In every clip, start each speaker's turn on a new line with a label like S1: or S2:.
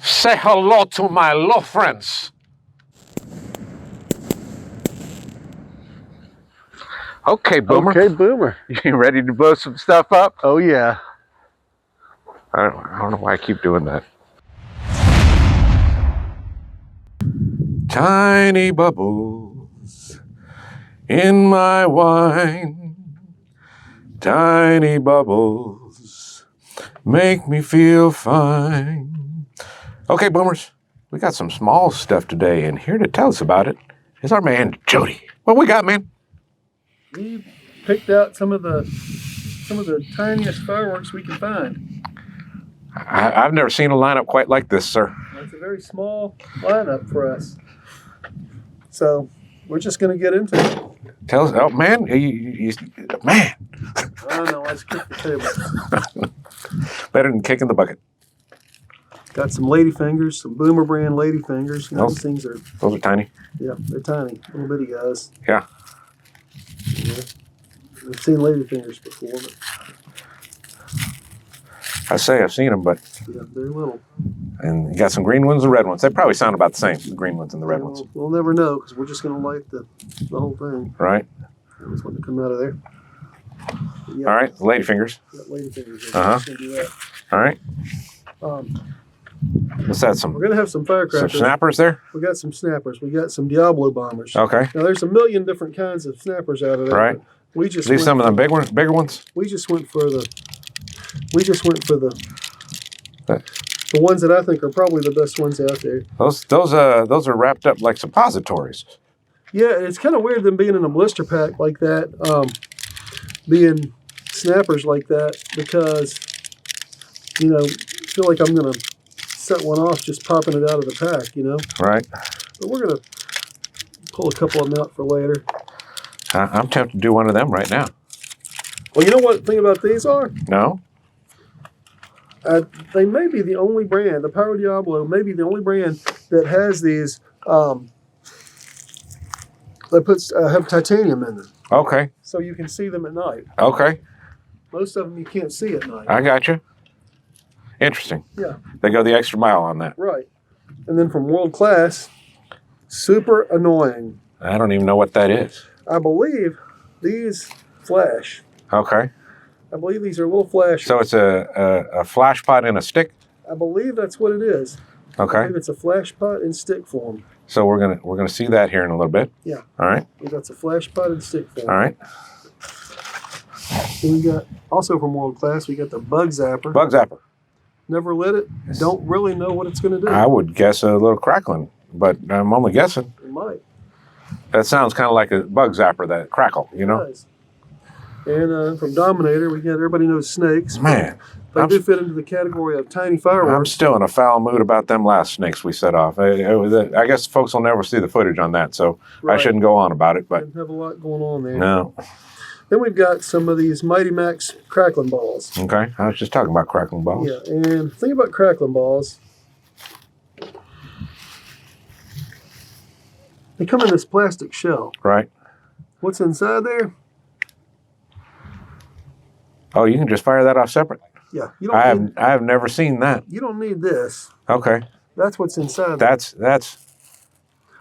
S1: Say hello to my little friends. Okay, Boomer.
S2: Okay, Boomer.
S1: You ready to blow some stuff up?
S2: Oh, yeah.
S1: I don't know why I keep doing that. Tiny bubbles in my wine. Tiny bubbles make me feel fine. Okay, Boomers, we got some small stuff today, and here to tell us about it is our man Jody. What we got, man?
S3: We picked out some of the tiniest fireworks we can find.
S1: I've never seen a lineup quite like this, sir.
S3: It's a very small lineup for us. So we're just going to get into it.
S1: Tell us, oh man, man.
S3: I don't know, let's kick the table.
S1: Better than kicking the bucket.
S3: Got some ladyfingers, some Boomer brand ladyfingers. You know, these things are...
S1: Those are tiny.
S3: Yeah, they're tiny, little bitty guys.
S1: Yeah.
S3: I've seen ladyfingers before, but...
S1: I've seen them, but...
S3: Yeah, very little.
S1: And you got some green ones and red ones. They probably sound about the same, the green ones and the red ones.
S3: We'll never know, because we're just going to light the whole thing.
S1: Right.
S3: That's what to come out of there. Yeah,
S1: all right, ladyfingers.
S3: Got ladyfingers.
S1: Uh-huh.
S3: Just gonna do that.
S1: All right. What's that,
S3: We're going to have some firecrackers.
S1: Some snappers there?
S3: We got some snappers. We got some Diablo bombers.
S1: Okay.
S3: Now, there's a million different kinds of snappers out of there.
S1: Right.
S3: We just
S1: These some of them bigger ones?
S3: We just went for the ones that I think are probably the best ones out there.
S1: Those are wrapped up like suppositories.
S3: Yeah, it's kind of weird them being in a blister pack like that, being snappers like that, because, you know, I feel like I'm going to set one off just popping it out of the pack, you know?
S1: Right.
S3: But we're going to pull a couple of them out for later.
S1: I'm tempted to do one of them right now.
S3: Well, you know what the thing about these are?
S1: No?
S3: They may be the only brand, the Pyro Diablo may be the only brand that has these, that have titanium in them.
S1: Okay.
S3: So you can see them at night.
S1: Okay.
S3: Most of them you can't see at night.
S1: I got you. Interesting.
S3: Yeah.
S1: They go the extra mile on that.
S3: Right. And then from World Class, super annoying.
S1: I don't even know what that is.
S3: I believe these flash.
S1: Okay.
S3: I believe these are little flashes.
S1: So it's a flash pot in a stick?
S3: I believe that's what it is.
S1: Okay.
S3: I believe it's a flash pot in stick form.
S1: So we're gonna see that here in a little bit.
S3: Yeah.
S1: All right.
S3: That's a flash pot in stick form.
S1: All right.
S3: And we got also from World Class, we got the Bug Zapper.
S1: Bug Zapper.
S3: Never lit it. Don't really know what it's going to do.
S1: I would guess a little crackling, but I'm only guessing.
S3: It might.
S1: That sounds kind of like a bug zapper, that crackle, you know?
S3: It does. And from Dominator, we got, everybody knows snakes.
S1: Man.
S3: They do fit into the category of tiny fireworks.
S1: I'm still in a foul mood about them last snakes we set off. I guess folks will never see the footage on that, so right. I shouldn't go on about it. But
S3: didn't have a lot going on there.
S1: No.
S3: Then we've got some of these Mighty Max crackling balls.
S1: Okay, I was just talking about crackling balls.
S3: Yeah, and the thing about crackling balls, they come in this plastic shell.
S1: Right.
S3: What's inside there?
S1: Oh, you can just fire that off separate.
S3: Yeah, you
S1: don't. I have never seen that.
S3: You don't need this.
S1: Okay.
S3: That's what's inside.
S1: That's.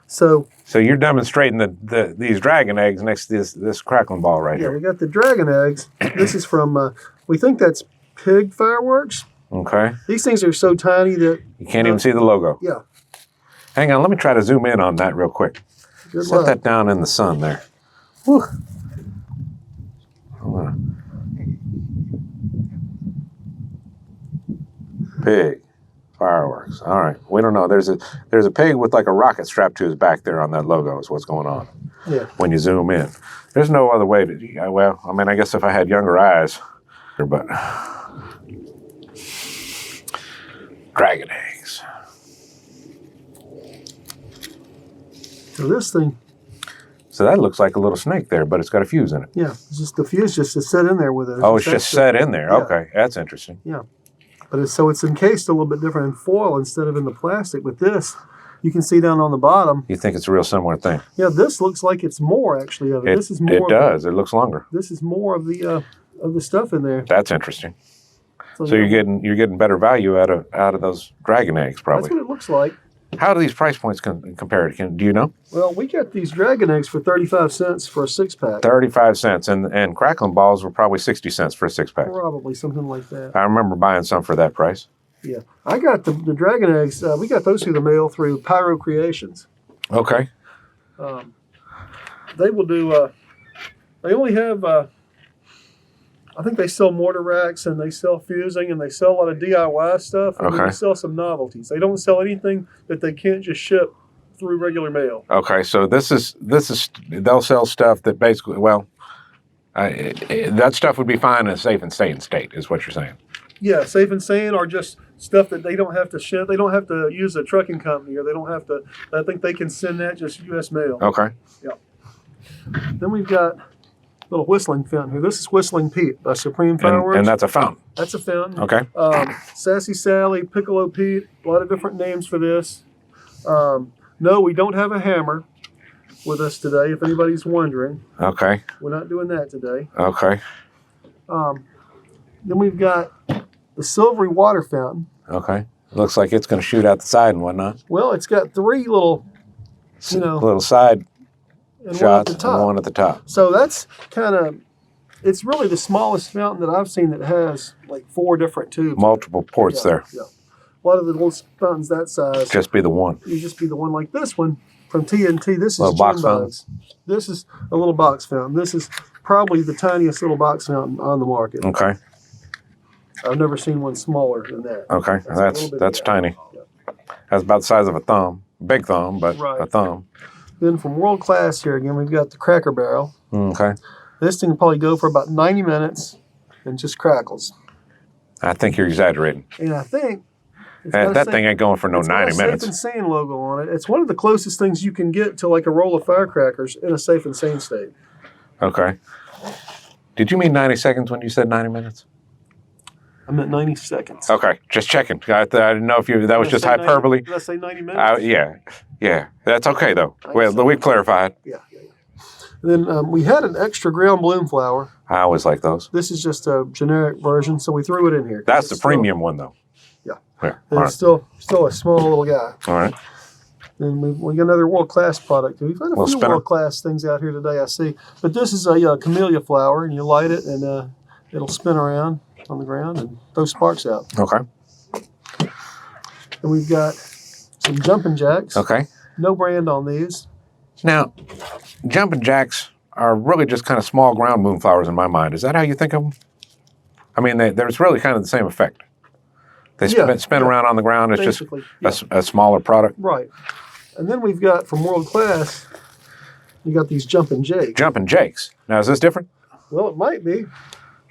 S3: So
S1: you're demonstrating these dragon eggs next to this crackling ball right here.
S3: Yeah, we got the dragon eggs. This is from, we think that's pig fireworks.
S1: Okay.
S3: These things are so tiny that...
S1: You can't even see the logo.
S3: Yeah.
S1: Hang on, let me try to zoom in on that real quick.
S3: Good
S1: Set
S3: luck.
S1: that down in the sun there. Whew. Pig. Fireworks. All right. We don't know. There's a pig with like a rocket strapped to his back there on that logo is what's going on.
S3: Yeah.
S1: When you zoom in. There's no other way to, well, I mean, I guess if I had younger eyes, but dragon eggs.
S3: So this thing.
S1: So that looks like a little snake there, but it's got a fuse in it.
S3: Yeah. It's just the fuse just to set in there with it.
S1: Oh, it's just set in there.
S3: Yeah.
S1: Okay. That's interesting.
S3: Yeah. But it's encased a little bit different in foil instead of in the plastic. With this, you can see down on the bottom.
S1: You think it's a real similar thing?
S3: Yeah, this looks like it's more actually of it. This is more.
S1: It does. It looks longer.
S3: This is more of the stuff in there.
S1: That's interesting. So you're getting better value out of those dragon eggs, probably.
S3: That's what it looks like.
S1: How do these price points compare? Do you know?
S3: Well, we got these dragon eggs for 35 cents for a 6-pack.
S1: 35 cents, and crackling balls were probably 60 cents for a 6-pack.
S3: Probably something like that.
S1: I remember buying some for that price.
S3: Yeah, I got the dragon eggs. We got those through the mail through Pyro Creations.
S1: Okay.
S3: They will do. They only have. I think they sell mortar racks and they sell fusing and they sell a lot of DIY stuff. And
S1: Okay.
S3: they sell some novelties. They don't sell anything that they can't just ship through regular mail.
S1: Okay, so this is they'll sell stuff that basically, well, that stuff would be fine in a safe and sane state, is what you're saying.
S3: Yeah, safe and sane, or just stuff that they don't have to ship. They don't have to use a trucking company, or they don't have to. I think they can send that just U.S. mail.
S1: Okay.
S3: Yeah. Then we've got little whistling fountain here. This is Whistling Pete by Supreme Fireworks.
S1: And that's a fountain.
S3: That's a fountain.
S1: Okay.
S3: Sassy Sally, Piccolo Pete, a lot of different names for this. No, we don't have a hammer with us today, if anybody's wondering.
S1: Okay.
S3: We're not doing that today.
S1: Okay.
S3: Then we've got the Silvery Water fountain.
S1: Okay. Looks like it's going to shoot out the side and whatnot.
S3: Well, it's got 3 little,
S1: little side
S3: and
S1: shots
S3: one at the top.
S1: and one at the top.
S3: So that's kind of, it's really the smallest fountain that I've seen that has like 4 different tubes.
S1: Multiple ports there.
S3: Yeah. A lot of the little fountains that size.
S1: Just be the one.
S3: You just be the one like this one from TNT. This is
S1: Little box
S3: June bugs. This is a little box fountain. This is probably the tiniest little box fountain on the market.
S1: Okay.
S3: I've never seen one smaller than that.
S1: Okay. That's tiny.
S3: Yeah.
S1: That's about the size of a thumb. Big thumb, but
S3: Right.
S1: a thumb.
S3: Then from World Class here again, we've got the Cracker Barrel.
S1: Okay.
S3: This thing will probably go for about 90 minutes and just crackles.
S1: I think you're exaggerating.
S3: And I think it's got a
S1: That
S3: safe-
S1: thing ain't going for no
S3: it's got
S1: 90
S3: a
S1: minutes.
S3: Safe and Sane logo on it. It's one of the closest things you can get to like a roll of firecrackers in a safe and sane state.
S1: Okay. Did you mean 90 seconds when you said 90 minutes?
S3: I meant 90 seconds.
S1: Okay, just checking. I didn't know if that was
S3: Did I
S1: just
S3: say 90
S1: hyperbole.
S3: Did I say 90 minutes?
S1: Yeah. That's okay though. Well, we've clarified.
S3: Yeah. And then we had an extra ground bloom flower.
S1: I always like those.
S3: This is just a generic version, so we threw it in here.
S1: That's the premium one though.
S3: Yeah.
S1: Yeah.
S3: And
S1: All
S3: it's
S1: right.
S3: still a small little guy.
S1: All right.
S3: And we got another world class product. We've had a
S1: Little
S3: few
S1: spinner.
S3: world class things out here today, I see. But this is a camellia flower, and you light it, and it'll spin around on the ground and throw sparks out.
S1: Okay.
S3: And we've got some jumping jacks.
S1: Okay.
S3: No brand on these.
S1: Now, jumping jacks are really just kind of small ground moonflowers in my mind. Is that how you think of them? I mean, there's really kind of the same effect. They spin around on the ground. It's
S3: Basically,
S1: just a smaller product.
S3: Right. And then we've got from World Class, you got these jumping jakes.
S1: Jumping jakes. Now, is this different?
S3: Well, it might be.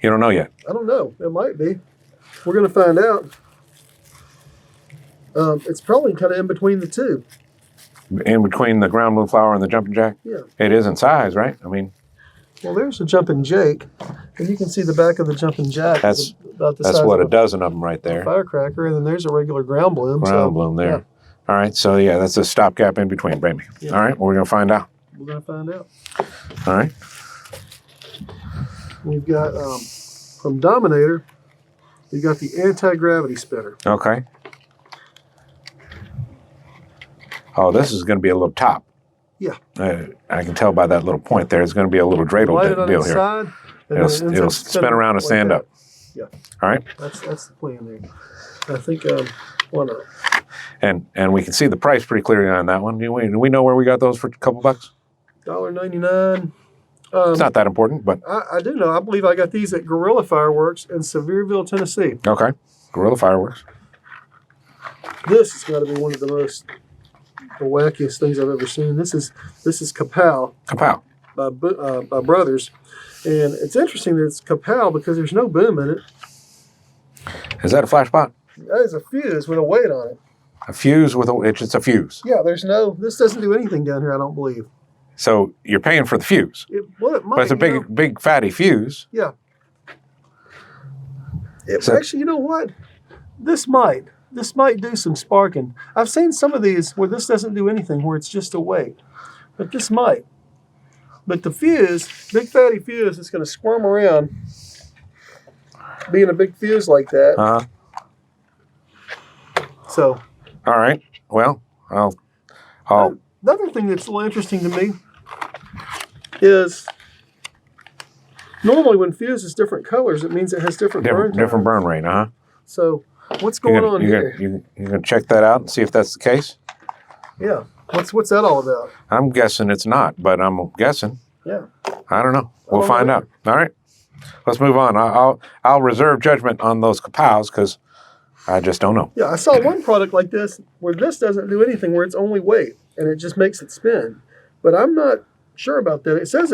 S1: You don't know yet.
S3: I don't know. It might be. We're going to find out. It's probably kind of in between the two.
S1: In between the ground moonflower and the jumping jack?
S3: Yeah.
S1: It is in size, right? I mean,
S3: Well, there's a jumping jake, and you can see the back of the jumping jack.
S1: That's-
S3: is about the
S1: that's
S3: size
S1: what
S3: of
S1: a dozen of them right there.
S3: firecracker, and then there's a regular ground bloom.
S1: Ground bloom there. All right, so yeah, that's a stopgap in between, baby.
S3: Yeah.
S1: All right, we're going to find out.
S3: We're going to find out.
S1: All right.
S3: We've got from Dominator, you got the anti-gravity spinner.
S1: Okay. Oh, this is going to be a little top.
S3: Yeah.
S1: I can tell by that little point there. It's going to be a little dreidel
S3: Light it on
S1: deal
S3: its
S1: here.
S3: side, and then it ends
S1: It'll
S3: up
S1: spin around and
S3: like
S1: stand
S3: that.
S1: up.
S3: Yeah.
S1: All right.
S3: That's the plan there. I think why not?
S1: And we can see the price pretty clearly on that one. Do we know where we got those for a couple bucks?
S3: $1.99.
S1: It's not that important, but
S3: I do know. I believe I got these at Guerrilla Fireworks in Sevierville, Tennessee.
S1: okay. Guerrilla Fireworks.
S3: This has got to be one of the wackiest things I've ever seen. This is Kapow
S1: Kapow.
S3: by Brothers, and it's interesting that it's Kapow because there's no boom in it.
S1: Is that a flash pot?
S3: That is a fuse with a weight on it.
S1: A fuse with it's a fuse.
S3: Yeah, this doesn't do anything down here, I don't believe.
S1: So you're paying for the fuse.
S3: It might.
S1: But it's a big fatty fuse.
S3: Yeah.
S1: So-
S3: Actually, you know what? This might do some sparking. I've seen some of these where this doesn't do anything, where it's just a weight. But this might. But the fuse, big fatty fuse, is going to squirm around being a big fuse like that.
S1: Uh-huh.
S3: So.
S1: All right. Well,
S3: Another thing that's a little interesting to me is normally when fuse is different colors, it means it has different burn times.
S1: Different burn rate, uh-huh.
S3: So what's going on here?
S1: You're going to check that out and see if that's the case?
S3: Yeah. What's that all about?
S1: I'm guessing it's not, but I'm guessing.
S3: Yeah.
S1: I don't know. We'll find out. All right. Let's move on. I'll reserve judgment on those Kapows because I just don't know.
S3: Yeah, I saw one product like this where this doesn't do anything, where it's only weight, and it just makes it spin. But I'm not sure about that. It says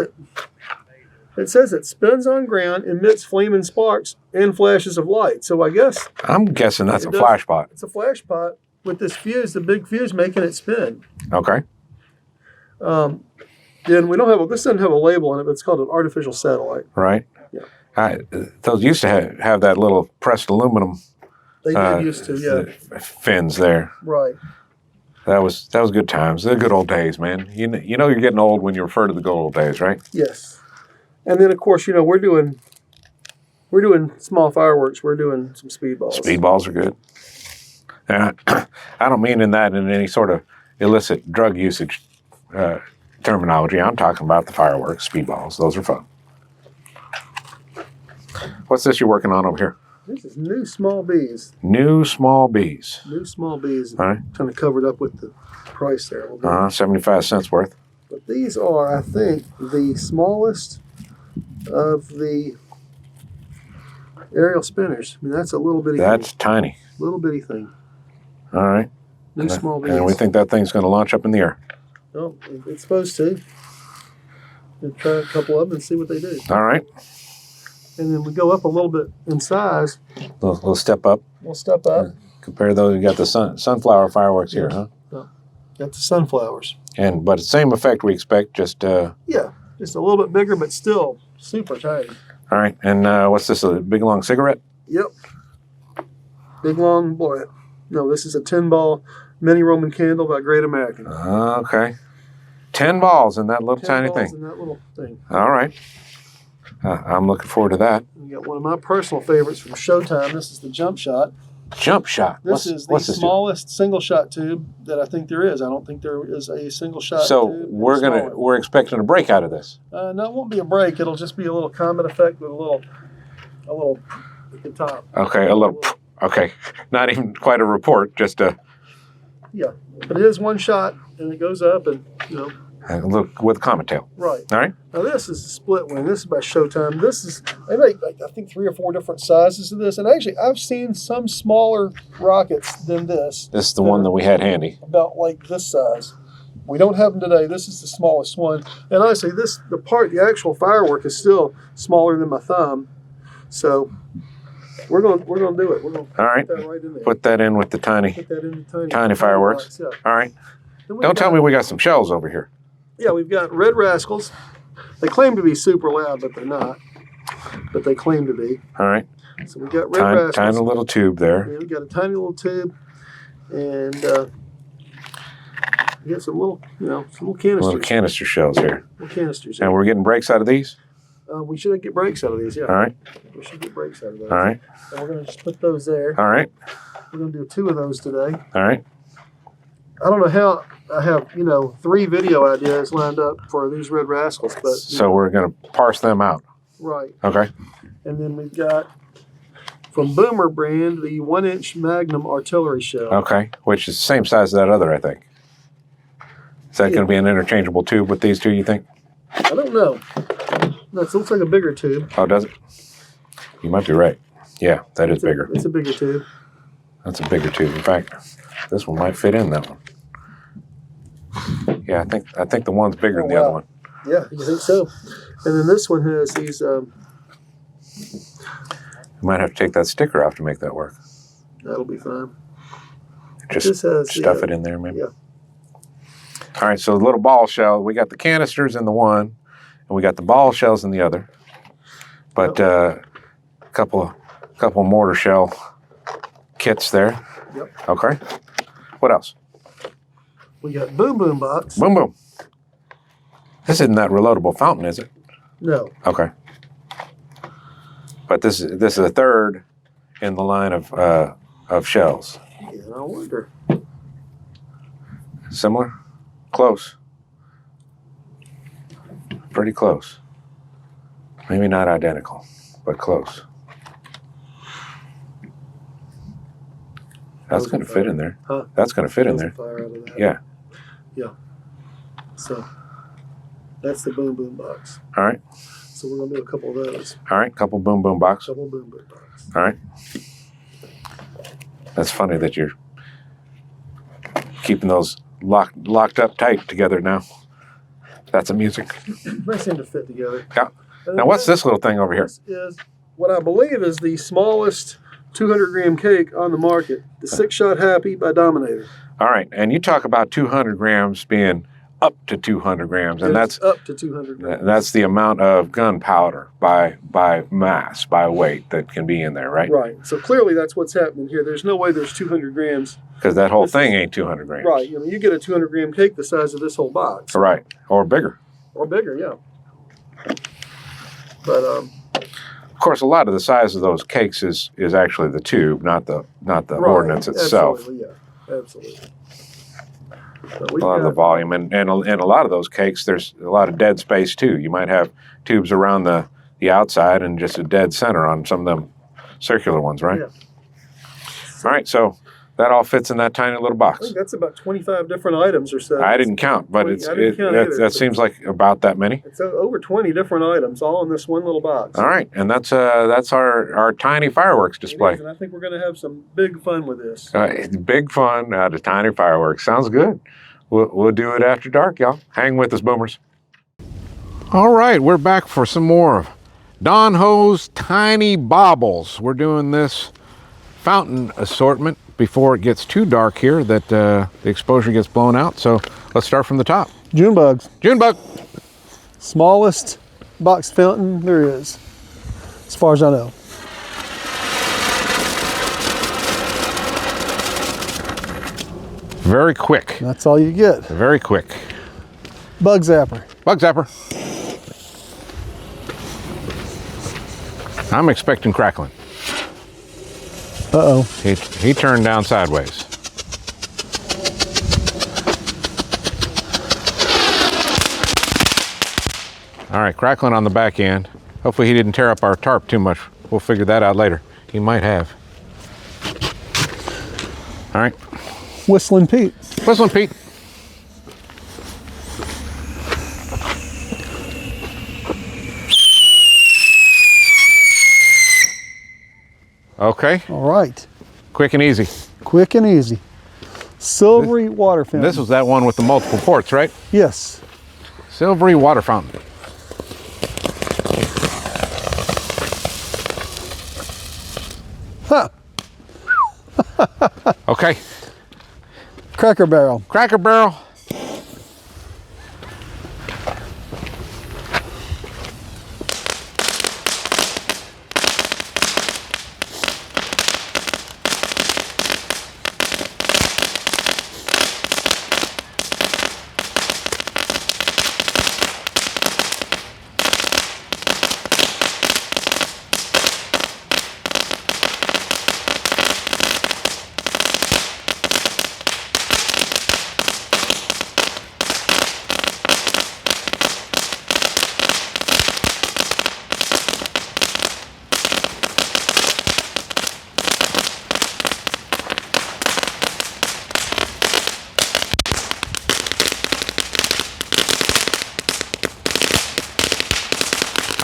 S3: it spins on ground, emits flaming sparks, and flashes of light. So I guess...
S1: I'm guessing that's a flash pot.
S3: It's a flash pot with this fuse, the big fuse, making it spin.
S1: Okay.
S3: Then we don't have this doesn't have a label on it, but it's called an artificial satellite.
S1: Right.
S3: Yeah.
S1: Those used to have that little pressed aluminum.
S3: They did used to, yeah.
S1: Fins there.
S3: Right.
S1: That was good times. The good old days, man. You know you're getting old when you refer to the good old days, right?
S3: Yes. And then of course, we're doing small fireworks. We're doing some speedballs.
S1: Speedballs are good. And I don't mean in any sort of illicit drug usage terminology. I'm talking about the fireworks, speedballs. Those are fun. What's this you're working on over here?
S3: This is new small bees.
S1: New small bees.
S3: New small bees.
S1: All right.
S3: Kind of covered up with the price there a little bit.
S1: 75 cents worth.
S3: But these are, I think, the smallest of the aerial spinners. I mean, that's a little bitty
S1: That's tiny.
S3: Little bitty thing.
S1: All right.
S3: New small bees.
S1: And we think that thing's going to launch up in the air.
S3: Oh, it's supposed to. We'll try a couple of them and see what they do.
S1: All right.
S3: And then we go up a little bit in size.
S1: We'll step up.
S3: We'll step up.
S1: Compare those. You got the sunflower fireworks here, huh?
S3: Yeah. Got the sunflowers.
S1: But same effect we expect, just...
S3: yeah, just a little bit bigger, but still super tiny.
S1: All right. And what's this, a big long cigarette?
S3: Yep. Big long boy. No, this is a 10-ball mini Roman candle by Great American.
S1: Okay. 10 balls in that little tiny thing.
S3: In that little thing.
S1: All right. I'm looking forward to that.
S3: We got one of my personal favorites from Showtime. This is the Jump Shot.
S1: Jump Shot.
S3: This is the smallest single shot tube that I think there is. I don't think there is a single shot tube.
S1: So we're expecting a break out of this.
S3: No, it won't be a break. It'll just be a little comet effect with a little at the top.
S1: Okay, a little. Okay, not even quite a report, just a.
S3: Yeah, but it is one shot, and it goes up, and
S1: Look with a comet tail.
S3: Right.
S1: All right.
S3: Now this is a split wing. This is by Showtime. They make I think 3 or 4 different sizes of this, and actually I've seen some smaller rockets than this.
S1: This is the one that we had handy.
S3: About like this size. We don't have them today. This is the smallest one, and honestly, the actual firework is still smaller than my thumb. So we're gonna do it. We're gonna
S1: all right.
S3: Put that right in there.
S1: Put that in with the tiny fireworks.
S3: Box, yeah.
S1: All right. Don't tell me we got some shells over here.
S3: Yeah, we've got red Rascals. They claim to be super loud, but they're not. But they claim to be.
S1: All right.
S3: So we've got red Rascals.
S1: Tiny little tube there.
S3: Yeah, we've got a tiny little tube. And we got some little canisters.
S1: Little canister shells here.
S3: Little canisters.
S1: And we're getting breaks out of these?
S3: We should get breaks out of these, yeah.
S1: All right.
S3: We should get breaks out of those.
S1: All right.
S3: And we're going to just put those there.
S1: All right.
S3: We're going to do 2 of those today.
S1: All right.
S3: I don't know how I have, 3 video ideas lined up for these red Rascals. But
S1: so we're going to parse them out.
S3: Right.
S1: Okay.
S3: And then we've got, from Boomer brand, the 1-inch Magnum artillery shell.
S1: Okay. Which is the same size as that other, I think. Is that going to be an interchangeable tube with these 2, you think?
S3: I don't know. No, it looks like a bigger tube.
S1: Oh, does it? You might be right. Yeah, that is bigger.
S3: It's a bigger tube.
S1: That's a bigger tube. In fact, this one might fit in that one. Yeah, I think the one's bigger than the other one.
S3: Yeah, you think so? And then this one has these.
S1: You might have to take that sticker off to make that work.
S3: That'll be fine.
S1: Just stuff it in there, maybe.
S3: Yeah.
S1: All right, so the little ball shell. We got the canisters in the one, and we got the ball shells in the other. But a couple mortar shell kits there.
S3: Yep.
S1: Okay. What else?
S3: We got Boom Boom Box.
S1: Boom Boom. This isn't that reloadable fountain, is it?
S3: No.
S1: Okay. But this is a third in the line of shells.
S3: Yeah, I wonder.
S1: Similar? Close. Pretty close. Maybe not identical, but close. That's going to fit in there.
S3: Huh?
S1: That's going to fit in there.
S3: Fire out of that.
S1: Yeah.
S3: Yeah. So that's the boom boom box.
S1: All right.
S3: So we're gonna do a couple of those.
S1: All right. Couple boom boom box.
S3: Couple boom boom box.
S1: All right. That's funny that you're keeping those locked up tight together now. That's amusing.
S3: They seem to fit together.
S1: Yeah. Now what's this little thing over here?
S3: This is what I believe is the smallest 200-gram cake on the market. The 6-Shot Happy by Dominator.
S1: All right. And you talk about 200 grams being up to 200 grams, and that's
S3: up to 200 grams.
S1: That's the amount of gunpowder by mass, by weight that can be in there, right?
S3: Right. So clearly that's what's happening here. There's no way there's 200 grams.
S1: Because that whole thing ain't 200 grams.
S3: Right. I mean, you get a 200-gram cake the size of this whole box.
S1: Right. Or bigger.
S3: Or bigger, yeah. But
S1: of course, a lot of the size of those cakes is actually the tube, not the
S3: right,
S1: ordnance itself.
S3: Absolutely, yeah. Absolutely.
S1: A lot of the volume, and a lot of those cakes, there's a lot of dead space too. You might have tubes around the outside and just a dead center on some of them circular ones, right?
S3: Yeah.
S1: All right, so that all fits in that tiny little
S3: I
S1: box.
S3: think that's about 25 different items or so.
S1: I didn't count, but that seems like about that many.
S3: It's over 20 different items, all in this one little box.
S1: All right, and that's our tiny fireworks display.
S3: It is, and I think we're going to have some big fun with this.
S1: It's big fun out of tiny fireworks. Sounds good. We'll do it after dark, y'all. Hang with us, boomers. All right, we're back for some more of Don Ho's Tiny Baubles. We're doing this fountain assortment before it gets too dark here, that the exposure gets blown out. So let's start from the top.
S3: June bugs.
S1: June bug.
S3: Smallest box fountain there is, as far as I know.
S1: Very quick.
S3: That's all you get.
S1: Very quick.
S3: Bug zapper.
S1: Bug zapper. I'm expecting Crackling.
S3: Uh-oh.
S1: He turned down sideways. All right, Crackling on the back end. Hopefully he didn't tear up our tarp too much. We'll figure that out later. He might have. All right.
S3: Whistling Pete.
S1: Whistling Pete. Okay.
S3: All right.
S1: Quick and easy.
S3: Quick and easy. Silvery water fountain.
S1: This was that one with the multiple ports, right?
S3: Yes.
S1: Silvery water fountain.
S3: Huh.
S1: Okay.
S3: Cracker barrel.
S1: Cracker barrel.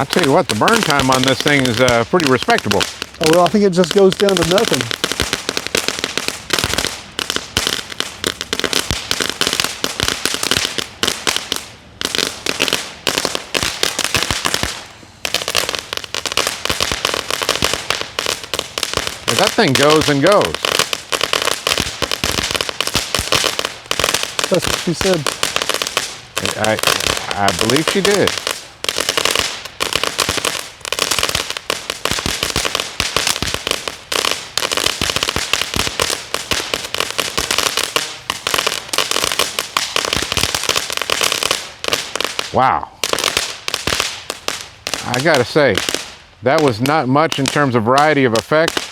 S1: I'll tell you what, the burn time on this thing is pretty respectable.
S3: Oh, well, I think it just goes down to nothing.
S1: That thing goes and goes.
S3: That's what she said.
S1: I believe she did. Wow. I gotta say, That was not much in terms of variety of effect,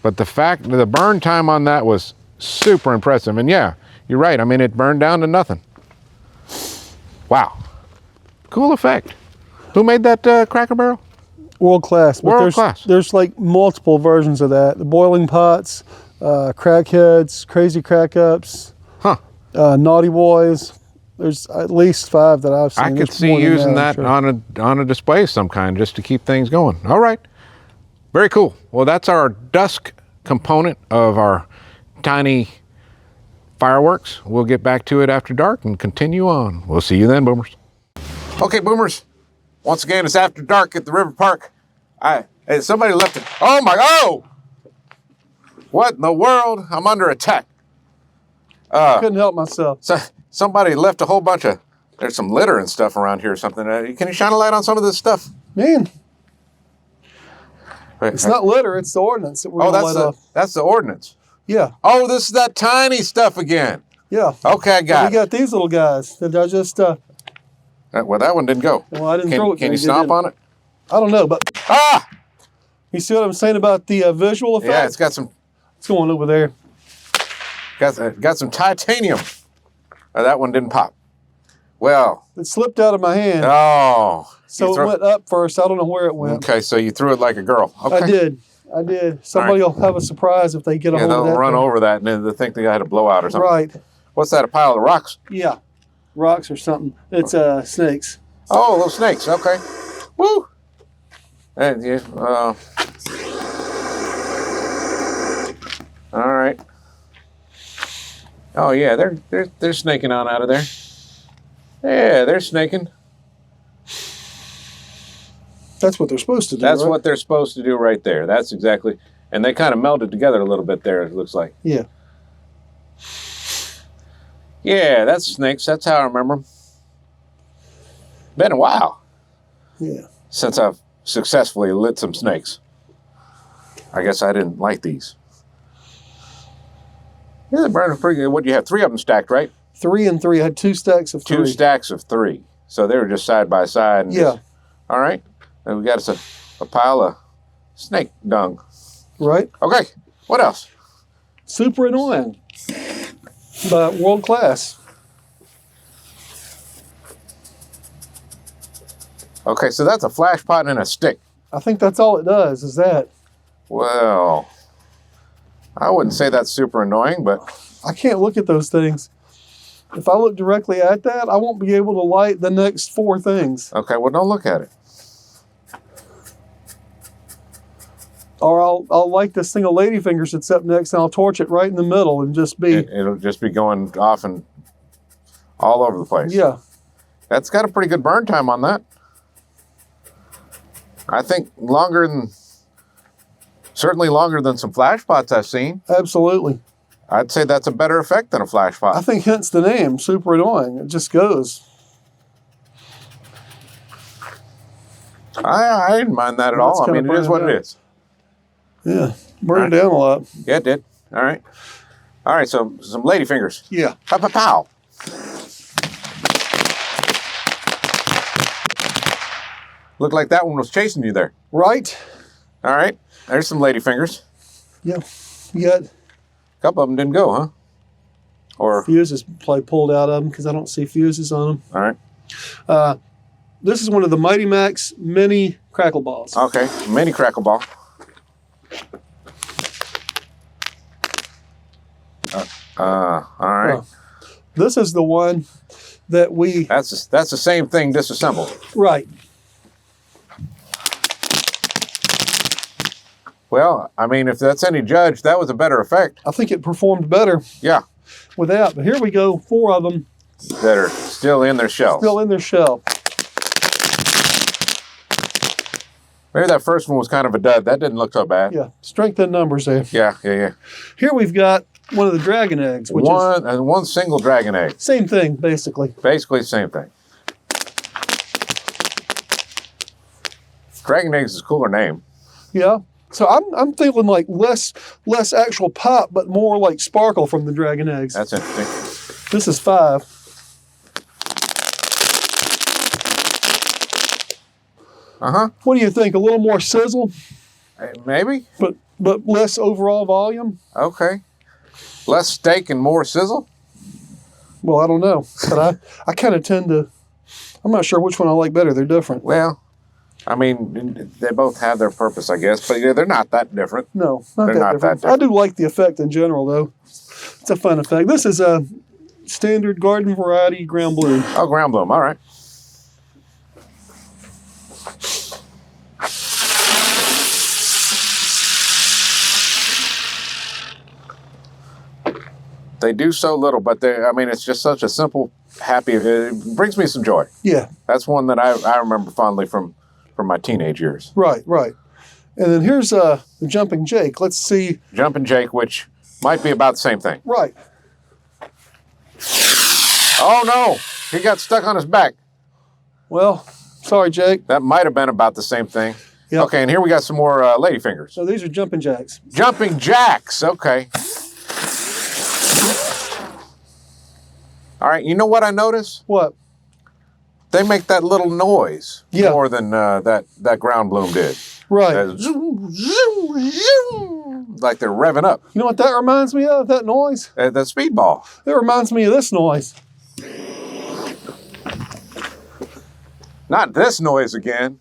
S1: but the burn time on that was super impressive. And yeah, you're right. I mean, it burned down to nothing. Wow. Cool effect. Who made that Cracker Barrel?
S3: World class. But
S1: World class.
S3: There's like multiple versions of that. The boiling pots, crackheads, crazy crack ups, naughty boys. There's at least 5 that I've seen.
S1: I could see using that on a display of some kind just to keep things going. All right. Very cool. Well, that's our Dusk component of our tiny fireworks. We'll get back to it after dark and continue on. We'll see you then, Boomers. Okay, Boomers. Once again, it's after dark at the River Park. Hey, somebody left it. Oh! What in the world? I'm under attack.
S3: I couldn't help myself.
S1: Somebody left a whole bunch of, there's some litter and stuff around here or something. Can you shine a light on some of this stuff?
S3: Man. It's not litter, it's the ordnance that we're going to light off.
S1: That's the ordnance.
S3: Yeah.
S1: Oh, this is that tiny stuff again.
S3: Yeah.
S1: Okay, I got it.
S3: We got these little guys that I just...
S1: well, that one didn't go.
S3: Well, I didn't throw it.
S1: Can you stomp on it?
S3: I don't know, but...
S1: Ah!
S3: You see what I'm saying about the visual effect?
S1: Yeah, it's got some...
S3: What's going over there?
S1: Got some titanium. Oh, that one didn't pop. Well...
S3: It slipped out of my hand.
S1: Oh.
S3: So it went up first. I don't know where it went.
S1: Okay, so you threw it like a girl. Okay.
S3: I did. Somebody will have a surprise if they get a hold of that.
S1: They'll run over that and then they think they had a blowout or something.
S3: Right.
S1: What's that, a pile of rocks?
S3: Yeah. Rocks or something. It's snakes.
S1: Oh, little snakes. Okay. Woo! And yeah, all right. Oh yeah, they're snaking on out of there. Yeah, they're snaking.
S3: That's what they're supposed to do.
S1: That's
S3: right?
S1: what they're supposed to do right there. That's exactly. And they kind of melded together a little bit there, it looks like.
S3: Yeah.
S1: Yeah, that's snakes. That's how I remember them. Been a while.
S3: Yeah.
S1: Since I've successfully lit some snakes. I guess I didn't like these. Yeah, they're burning pretty good. What do you have? 3 of them stacked, right?
S3: 3 and 3. I had 2 stacks of 3.
S1: 2 stacks of 3. So they were just side by side. And
S3: yeah.
S1: All right. And we got us a pile of snake dung.
S3: Right.
S1: Okay. What else?
S3: Super annoying. But world class.
S1: Okay, so that's a flash pot and a stick.
S3: I think that's all it does, is that.
S1: Well, I wouldn't say that's super annoying, but...
S3: I can't look at those things. If I look directly at that, I won't be able to light the next 4 things.
S1: Okay, well, don't look at it.
S3: Or I'll light this thing of ladyfingers that's up next, and I'll torch it right in the middle and just be...
S1: It'll just be going off and all over the place.
S3: Yeah.
S1: That's got a pretty good burn time on that. I think certainly longer than some flash pots I've seen.
S3: Absolutely.
S1: I'd say that's a better effect than a flash pot.
S3: I think hence the name, super annoying. It just goes.
S1: I didn't mind that at all. I mean, it is what it is.
S3: Yeah, burned down a lot.
S1: Yeah, it did. All right. All right, so some ladyfingers.
S3: Yeah.
S1: Pow, pow, pow. Looked like that one was chasing you there.
S3: Right.
S1: All right. There's some ladyfingers.
S3: Yeah. You got...
S1: A couple of them didn't go, huh? Or
S3: fuses probably pulled out of them because I don't see fuses on them.
S1: All right.
S3: This is one of the Mighty Max mini crackle balls.
S1: Okay, mini crackle ball. All right.
S3: This is the one that we...
S1: That's the same thing disassembled.
S3: Right.
S1: Well, I mean, if that's any judge, that was a better effect.
S3: I think it performed better.
S1: Yeah.
S3: With that. But here we go, 4 of them.
S1: That are still in their shell.
S3: Still in their shell.
S1: Maybe that first one was kind of a dud. That didn't look so bad.
S3: Yeah. Strength in numbers there.
S1: Yeah.
S3: Here we've got one of the dragon eggs. Which is
S1: one single dragon egg.
S3: Same thing, basically.
S1: Basically the same thing. Dragon eggs is a cooler name.
S3: Yeah. So I'm thinking like less actual pop, but more like sparkle from the dragon eggs.
S1: That's interesting.
S3: This is 5. What do you think? A little more sizzle,
S1: Maybe.
S3: but less overall volume?
S1: Okay. Less steak and more sizzle?
S3: Well, I don't know. But I kind of tend to, I'm not sure which one I like better. They're different.
S1: Well, I mean, they both have their purpose, I guess, but yeah, they're not that different.
S3: No,
S1: They're
S3: that
S1: not
S3: different.
S1: that different.
S3: I do like the effect in general, though. It's a fun effect. This is a standard garden variety ground bloom.
S1: Oh, ground bloom. All right. They do so little, but I mean, it's just such a simple, happy. It brings me some joy.
S3: Yeah.
S1: That's one that I remember fondly from my teenage years.
S3: Right. And then here's the Jumping Jake. Let's see.
S1: Jumping Jake, which might be about the same thing.
S3: Right.
S1: Oh, no. He got stuck on his back.
S3: Well, sorry, Jake.
S1: That might have been about the same thing.
S3: Yep.
S1: Okay, and here we got some more ladyfingers.
S3: So these are Jumping Jacks.
S1: Jumping Jacks. Okay. All right, you know what I noticed?
S3: What?
S1: They make that little noise more than that ground bloom did.
S3: Right.
S1: Zoom, zoom, zoom, like they're revving up.
S3: You know what that reminds me of, that noise?
S1: The speedball.
S3: It reminds me of this noise.
S1: Not this noise again.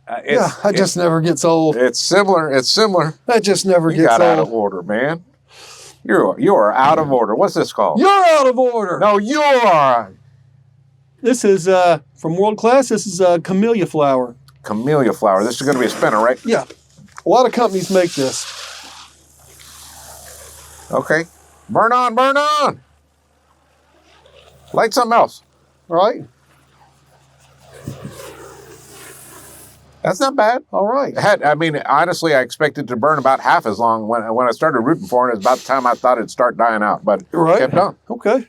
S3: That just never gets old.
S1: It's similar.
S3: That just never
S1: You
S3: gets
S1: got
S3: old.
S1: out of order, man. You are out of order. What's this called?
S3: You're out of order.
S1: No, you are.
S3: This is from World Class. This is Camelia flower.
S1: Camelia flower. This is going to be a spinner, right?
S3: Yeah. A lot of companies make this.
S1: Okay. Burn on, burn on. Light something else.
S3: All right.
S1: That's not bad.
S3: All right.
S1: Honestly, I expected to burn about half as long. When I started rooting for it, it was about the time I thought it'd start dying out, but it kept on.
S3: Okay.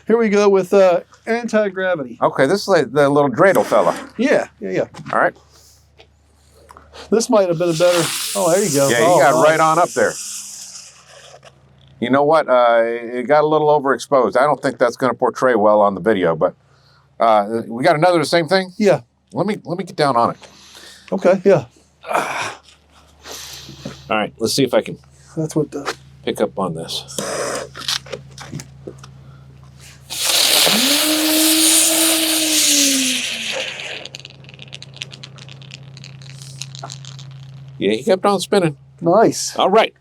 S3: Here we go with anti-gravity.
S1: Okay, this is like the little dreidel fella.
S3: Yeah.
S1: All right.
S3: This might have been a better. Oh, there you go.
S1: Yeah, you got right on up there. You know what? It got a little overexposed. I don't think that's going to portray well on the video, but we got another the same thing.
S3: Yeah.
S1: Let me get down on it.
S3: Okay. Yeah.
S1: All right. Let's see if I can.
S3: That's what.
S1: Pick up on this. Yeah, he kept on spinning.
S3: Nice.
S1: All right.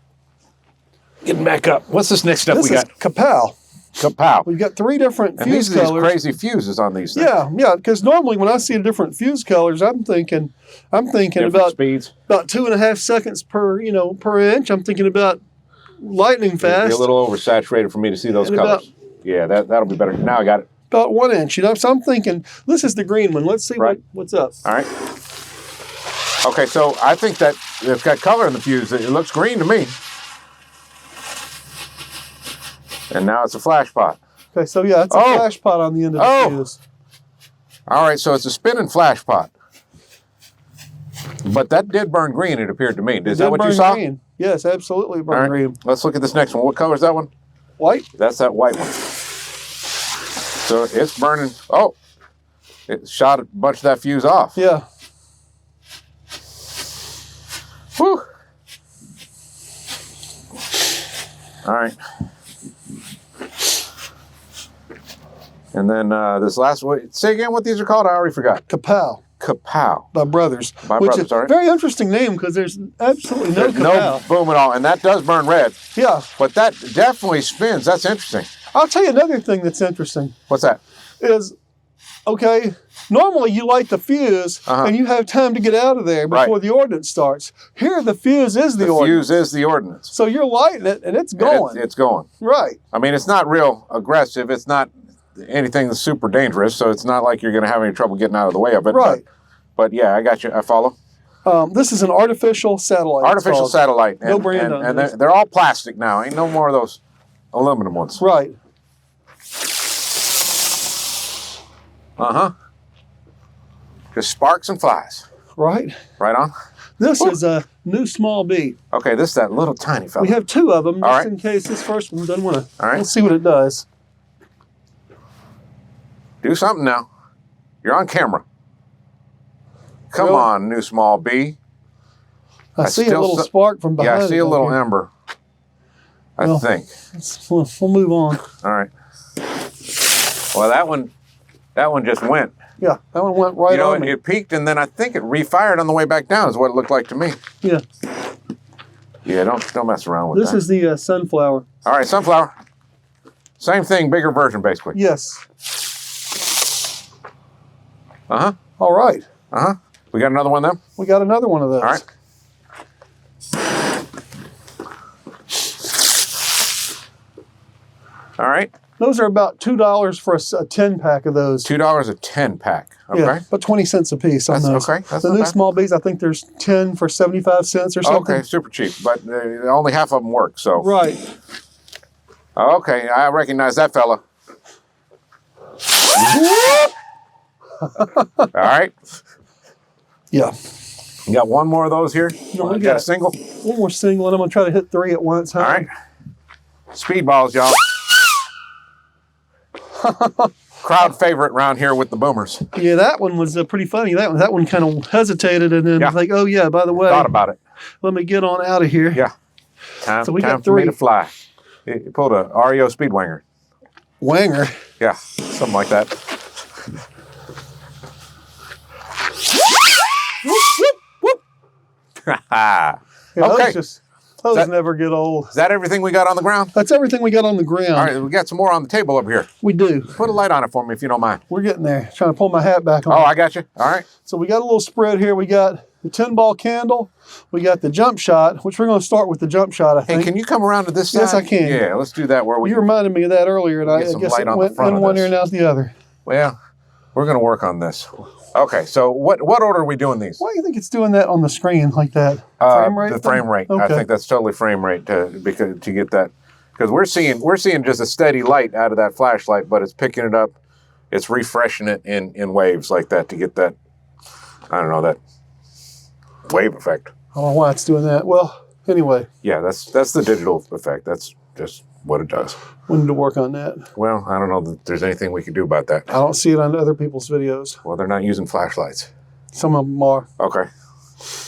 S1: Getting back up. What's this next stuff we got?
S3: Kapow.
S1: Kapow.
S3: We've got 3 different
S1: and
S3: fuse
S1: these are
S3: colors.
S1: these crazy fuses on these things.
S3: Yeah, because normally when I see the different fuse colors, I'm thinking
S1: Different
S3: about
S1: speeds.
S3: about 2.5 seconds per inch. I'm thinking about lightning fast.
S1: You're a little oversaturated for me to see those
S3: And
S1: colors. Yeah, that'll be better. Now I got it.
S3: About 1 inch. So I'm thinking this is the green one. Let's see what's up.
S1: All right. Okay, so I think that it's got color in the fuse. It looks green to me. And now it's a flash pot.
S3: Okay, so yeah, it's a flash pot on the end of the fuse.
S1: All right, so it's a spinning flash pot. But that did burn green, it appeared to me. Is that what you saw?
S3: Green. Yes, absolutely burned green.
S1: Let's look at this next one. What color is that one?
S3: White.
S1: That's that white one. So it's burning. Oh, it shot a bunch of that fuse off.
S3: Yeah.
S1: Whew. All right. And then this last one. Say again what these are called. I already forgot.
S3: Kapow.
S1: Kapow.
S3: By Brothers.
S1: Which is
S3: a very interesting name because there's absolutely no Kapow.
S1: No boom at all. And that does burn red.
S3: Yeah.
S1: But that definitely spins. That's interesting.
S3: I'll tell you another thing that's interesting.
S1: What's that?
S3: Is, okay, normally you light the fuse and you have time to get out of there before the ordnance starts. Here the fuse is the ordnance.
S1: The fuse is the ordnance.
S3: So you're lighting it and it's going.
S1: It's going.
S3: Right.
S1: I mean, it's not real aggressive. It's not anything that's super dangerous, so it's not like you're going to have any trouble getting out of the way of it.
S3: Right.
S1: But yeah, I got you. I follow.
S3: This is an artificial satellite.
S1: Artificial satellite.
S3: No brand on
S1: and
S3: this.
S1: they're all plastic now. Ain't no more of those aluminum ones.
S3: Right.
S1: Just sparks and flies.
S3: Right.
S1: Right on.
S3: This is a new small bee.
S1: Okay, this is that little tiny fella.
S3: We have 2 of them,
S1: All
S3: just in case this first one doesn't want to.
S1: All right.
S3: Let's see what it does.
S1: Do something now. You're on camera. Come
S3: Really?
S1: on, new small bee.
S3: I see a little spark from behind.
S1: Yeah, I see a little ember. I think.
S3: We'll move on.
S1: All right. Well, that one just went.
S3: Yeah, that one went right on me.
S1: It peaked, and then I think it refired on the way back down is what it looked like to me.
S3: Yeah.
S1: Yeah, don't mess around with
S3: this. This is the sunflower.
S1: All right, sunflower. Same thing, bigger version, basically.
S3: Yes.
S1: Uh-huh.
S3: All right.
S1: Uh-huh. We got another one then?
S3: We got another one of those.
S1: All right. All right.
S3: Those are about $2 for a 10-pack of those.
S1: $2 a 10-pack. Okay.
S3: Yeah, but 20 cents a piece on those.
S1: Okay. That's
S3: the new small bees, I think there's 10 for 75 cents or something.
S1: Okay, super cheap, but only half of them work, so.
S3: Right.
S1: Okay, I recognize that fella. All right.
S3: Yeah.
S1: You got one more of those here?
S3: No, we
S1: got a single?
S3: One more single, and I'm going to try to hit 3 at once. Huh?
S1: All right. Speedballs, y'all. Crowd favorite around here with the boomers.
S3: Yeah, that one was pretty funny. That one kind of hesitated and then like, oh yeah, by the way,
S1: thought about it.
S3: Let me get on out of here.
S1: Yeah. Time
S3: got
S1: for
S3: 3.
S1: me to fly. You pulled a REO speed wanger.
S3: Wanger?
S1: Yeah, something like that.
S3: Whoop, whoop, whoop.
S1: Yeah,
S3: okay. Those never get old.
S1: Is that everything we got on the ground?
S3: That's everything we got on the ground.
S1: All right, we got some more on the table over here.
S3: We do.
S1: Put a light on it for me if you don't mind.
S3: We're getting there. Trying to pull my hat back on.
S1: Oh, I got you. All right.
S3: So we got a little spread here. We got the 10-ball candle. We got the jump shot, which we're going to start with the jump shot, I think.
S1: Hey, can you come around to this side?
S3: Yes, I can.
S1: Yeah, let's do that.
S3: You reminded me of that earlier, and I guess it went in one ear and out the other.
S1: Well, we're going to work on this. Okay, so what order are we doing these?
S3: Why do you think it's doing that on the screen like that? Frame rate?
S1: The frame rate.
S3: Okay.
S1: I think that's totally frame rate to get that, because we're seeing just a steady light out of that flashlight, but it's picking it up, it's refreshing it in waves like that to get that, I don't know, that wave effect.
S3: I don't know why it's doing that. Well, anyway.
S1: Yeah, that's the digital effect. That's just what it does.
S3: We need to work on that.
S1: Well, I don't know that there's anything we can do about that.
S3: I don't see it on other people's videos.
S1: Well, they're not using flashlights.
S3: Some of them are.
S1: Okay.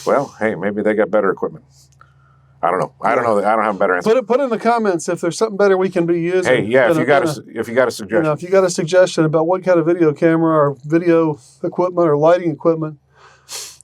S1: Well, hey, maybe they got better equipment. I don't know. I don't know. I don't have a better answer.
S3: Put in the comments if there's something better we can be using.
S1: Hey, yeah, if you got a suggestion.
S3: You know, if you got a suggestion about what kind of video camera or video equipment or lighting equipment,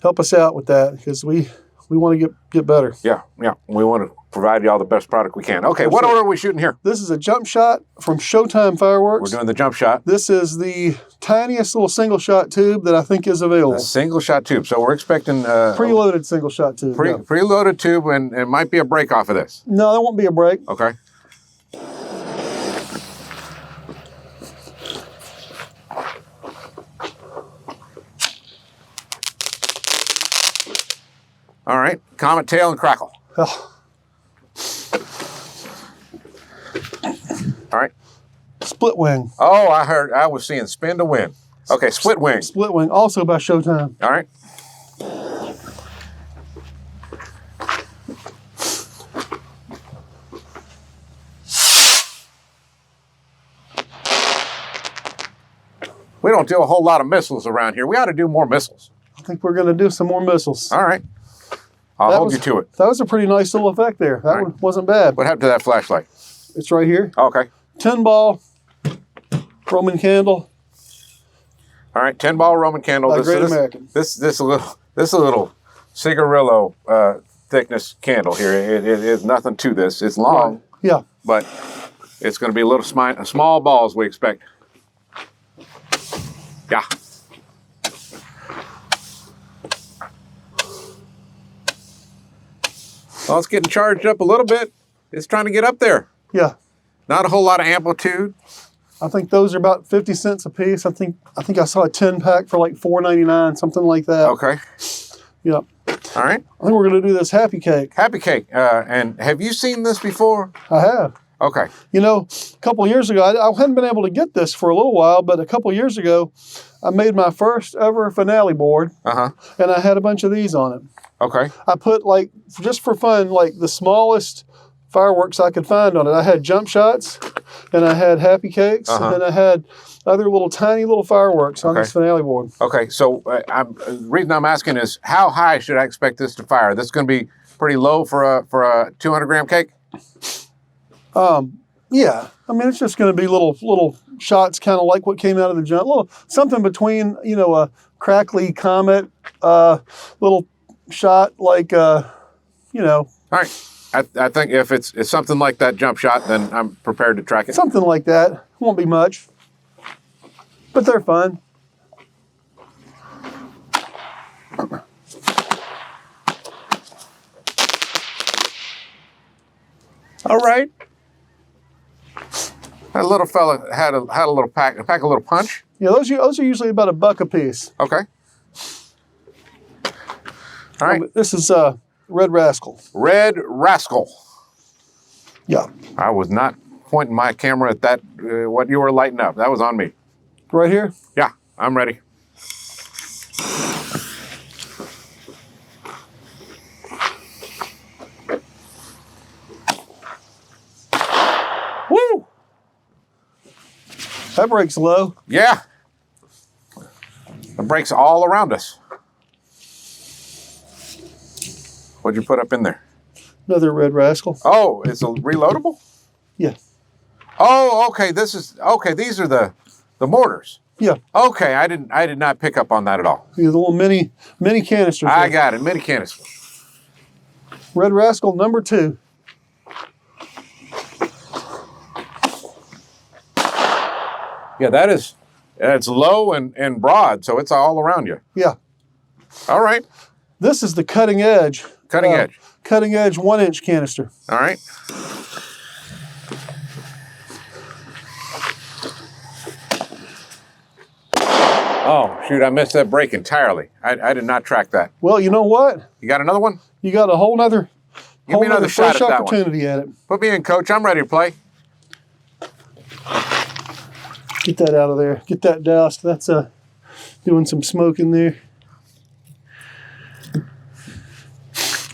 S3: help us out with that, because we want to get better.
S1: Yeah. We want to provide y'all the best product we can. Okay, what order are we shooting here?
S3: This is a jump shot from Showtime Fireworks.
S1: We're doing the jump shot.
S3: This is the tiniest little single shot tube that I think is available.
S1: A single shot tube. So we're expecting
S3: preloaded single shot tube.
S1: Preloaded tube, and it might be a break off of this.
S3: No, there won't be a break.
S1: Okay. All right, comet tail and crackle.
S3: Oh.
S1: All right.
S3: Split wing.
S1: Oh, I was seeing spin to win. Okay, split wing.
S3: Split wing, also by Showtime.
S1: All right. We don't do a whole lot of missiles around here. We ought to do more missiles.
S3: I think we're going to do some more missiles.
S1: All right. I'll hold you to it.
S3: That was a pretty nice little effect there. That one wasn't bad.
S1: What happened to that flashlight?
S3: It's right here.
S1: Okay.
S3: 10-ball Roman candle.
S1: All right, 10-ball Roman candle.
S3: American.
S1: This is a little cigarillo thickness candle here. It is nothing to this. It's long.
S3: Right. Yeah.
S1: But it's going to be a little small balls we expect. Yeah. Well, it's getting charged up a little bit. It's trying to get up there.
S3: Yeah.
S1: Not a whole lot of amplitude.
S3: I think those are about 50 cents a piece. I think I saw a 10-pack for like $4.99, something like that.
S1: Okay.
S3: Yeah.
S1: All right.
S3: I think we're going to do this happy cake.
S1: Happy cake. And have you seen this before?
S3: I have.
S1: Okay.
S3: You know, a couple of years ago, I hadn't been able to get this for a little while, but a couple of years ago, I made my first ever finale board, and I had a bunch of these on it.
S1: Okay.
S3: I put, like, just for fun, like the smallest fireworks I could find on it. I had jump shots, and I had happy cakes, and I had other little tiny little fireworks on
S1: Okay.
S3: this finale board.
S1: Okay, so the reason I'm asking is how high should I expect this to fire? This is going to be pretty low for a 200-gram cake?
S3: Yeah. I mean, it's just going to be little shots, kind of like what came out of the jump. Little something between, you know, a crackly comet, little shot like, you know.
S1: All right. I think if it's something like that jump shot, then I'm prepared to track it.
S3: Something like that. Won't be much. But they're fun.
S1: All right. That little fella had a little pack a little punch.
S3: Yeah, those are usually about $1 a piece.
S1: Okay. All right.
S3: This is Red Rascal.
S1: Red Rascal.
S3: Yeah.
S1: I was not pointing my camera at that, what you were lighting up. That was on me.
S3: Right here?
S1: Yeah, I'm ready. Woo!
S3: That breaks low.
S1: Yeah. The brakes all around us. What'd you put up in there?
S3: Another Red Rascal.
S1: Oh, it's a reloadable?
S3: Yeah.
S1: Oh, okay. These are the mortars.
S3: Yeah.
S1: Okay, I did not pick up on that at all.
S3: The little mini canisters.
S1: I got it. Mini canister.
S3: Red Rascal number 2.
S1: Yeah, it's low and broad, so it's all around you.
S3: Yeah.
S1: All right.
S3: This is the cutting edge.
S1: Cutting edge.
S3: Cutting edge 1-inch canister.
S1: All right. Oh, shoot, I missed that break entirely. I did not track that.
S3: Well, you know what?
S1: You got another one?
S3: You got a whole nother
S1: Give me another shot
S3: fresh
S1: at that one.
S3: opportunity at it.
S1: Put me in, coach. I'm ready to play.
S3: Get that out of there. Get that doused. That's doing some smoke in there.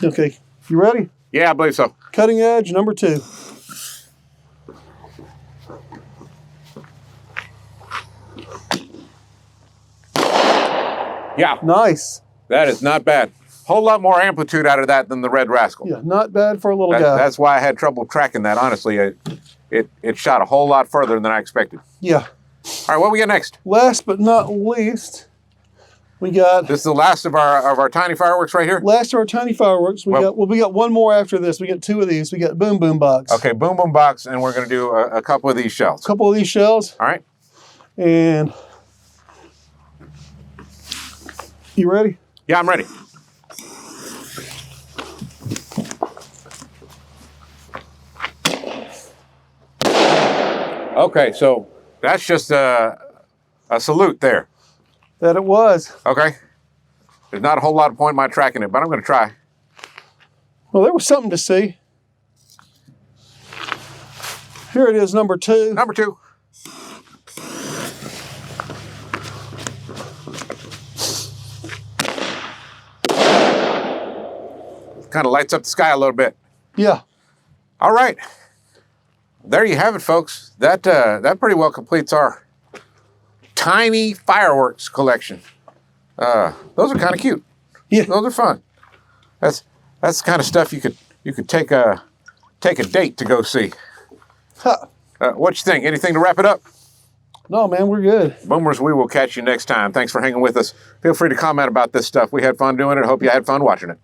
S3: Okay, you ready?
S1: Yeah, I believe so.
S3: Cutting edge number 2.
S1: Yeah,
S3: Nice.
S1: that is not bad. Whole lot more amplitude out of that than the Red Rascal.
S3: Yeah, not bad for a little guy.
S1: That's why I had trouble tracking that, honestly. It shot a whole lot further than I expected.
S3: Yeah.
S1: All right, what we got next?
S3: Last but not least, we got
S1: This is the last of our tiny fireworks right here?
S3: last of our tiny fireworks. We got one more after this. We got 2 of these. We got Boom Boom Box.
S1: Okay, Boom Boom Box, and we're going to do a couple of these shells.
S3: A couple of these shells.
S1: All right.
S3: And you ready?
S1: Yeah, I'm ready. Okay, so that's just a salute there.
S3: That it was.
S1: Okay. There's not a whole lot of point in my tracking it, but I'm going to try.
S3: Well, there was something to see. Here it is, number 2.
S1: Number 2. Kind of lights up the sky a little bit.
S3: Yeah.
S1: All right. There you have it, folks. That pretty well completes our tiny fireworks collection. Those are kind of cute.
S3: Yeah.
S1: Those are fun. That's the kind of stuff you could take a date to go see.
S3: Huh.
S1: What you think? Anything to wrap it up?
S3: No, man, we're good.
S1: Boomers, we will catch you next time. Thanks for hanging with us. Feel free to comment about this stuff. We had fun doing it. Hope you had fun watching it.